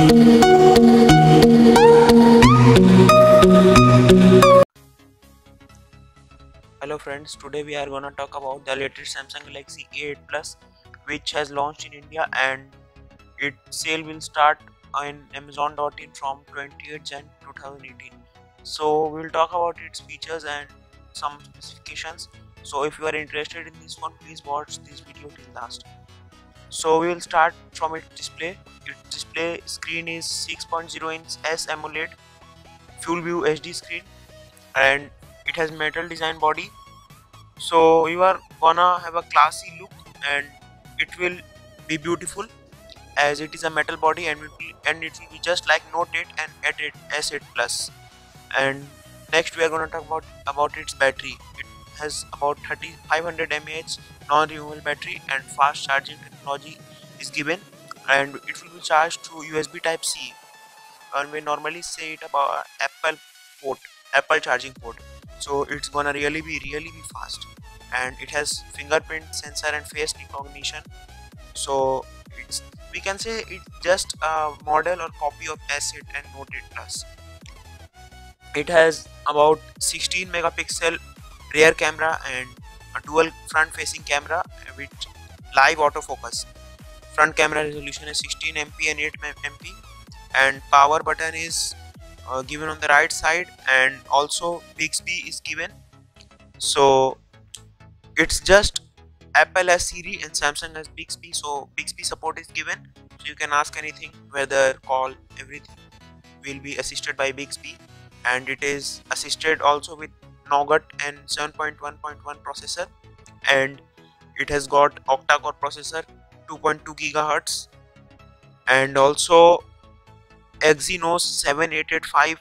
Hello friends, today we are gonna talk about the latest Samsung Galaxy A8 Plus, which has launched in India, and its sale will start on Amazon.in from 28 Jan 2018. So we'll talk about its features and some specifications. So if you are interested in this one, please watch this video till last. So we will start from its display. Its display screen is 6.0 inch S AMOLED full view HD screen, and it has metal design body. So you are gonna have a classy look, and it will be beautiful as it is a metal body, and it will be just like Note 8 and S8 Plus. And next we are gonna talk about its battery. It has about 3500 mAh non-removable battery, and fast charging technology is given, and it will be charged through USB Type C, and we normally say it about Apple charging port. So it's gonna really be fast, and it has fingerprint sensor and face recognition. So we can say it's just a model or copy of S8 and Note 8 Plus. It has about 16 megapixel rear camera and a dual front facing camera with live autofocus. Front camera resolution is 16 MP and 8 MP, and power button is given on the right side, and also Bixby is given. So it's just Apple has Siri and Samsung has Bixby, so Bixby support is given, so you can ask anything, weather, call, everything will be assisted by Bixby. And it is assisted also with Nougat and 7.1.1 processor, and it has got octa-core processor, 2.2 GHz, and also Exynos 7885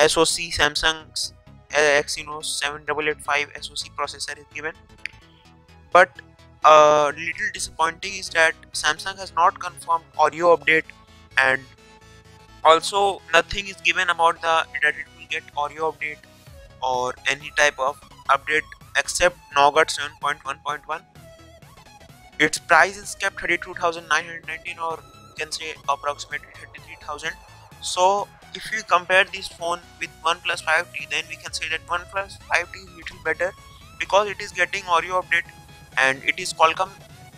SoC. Samsung's Exynos 7885 SoC processor is given. But a little disappointing is that Samsung has not confirmed audio update, and also nothing is given about that it will get audio update or any type of update except Nougat 7.1.1. Its price is kept 32,919, or you can say approximately 33,000. So if we compare this phone with OnePlus 5T, then we can say that OnePlus 5T is little better because it is getting audio update, and it is Qualcomm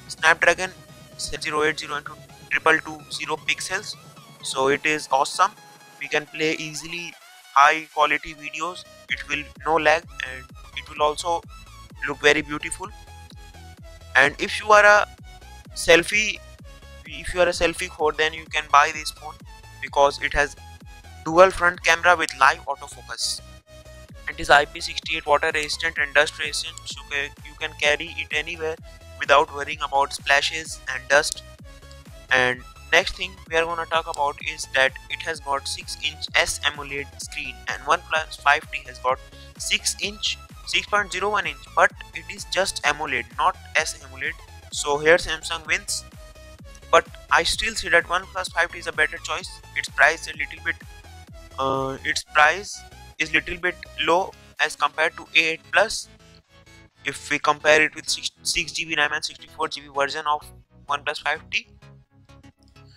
Snapdragon 080 into 2220 pixels. So it is awesome. We can play easily high quality videos. It will no lag, and it will also look very beautiful. And if you are a selfie core, then you can buy this phone because it has dual front camera with live autofocus. It is IP68 water resistant and dust resistant, so you can carry it anywhere without worrying about splashes and dust. And next thing we are going to talk about is that it has got 6-inch S AMOLED screen, and OnePlus 5T has got 6.01 inch, but it is just AMOLED, not S AMOLED. So here Samsung wins, but I still say that OnePlus 5T is a better choice. Its price is little bit low as compared to A8 Plus. If we compare it with 6GB RAM and 64GB version of OnePlus 5T,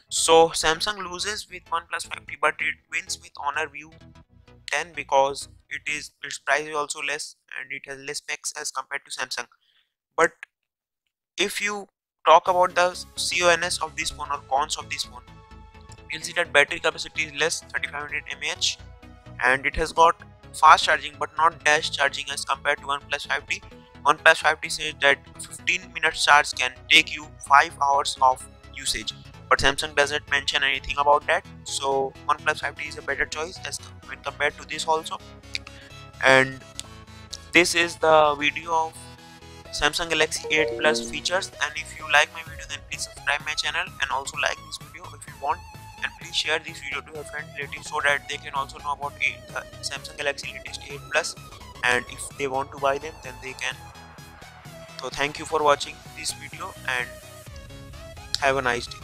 so Samsung loses with OnePlus 5T, but it wins with Honor View 10 because its price is also less, and it has less specs as compared to Samsung. But if you talk about the CONS of this phone or cons of this phone, you'll see that battery capacity is less, 3500 mAh, and it has got fast charging but not dash charging as compared to OnePlus 5T. OnePlus 5T says that 15 minutes charge can take you 5 hours of usage, but Samsung doesn't mention anything about that. So OnePlus 5T is a better choice as when compared to this also. And this is the video of Samsung Galaxy A8 Plus features, and if you like my video, then please subscribe my channel and also like this video if you want, and please share this video to your friends, relatives, so that they can also know about the Samsung Galaxy latest A8 Plus, and if they want to buy them, then they can. So thank you for watching this video, and have a nice day.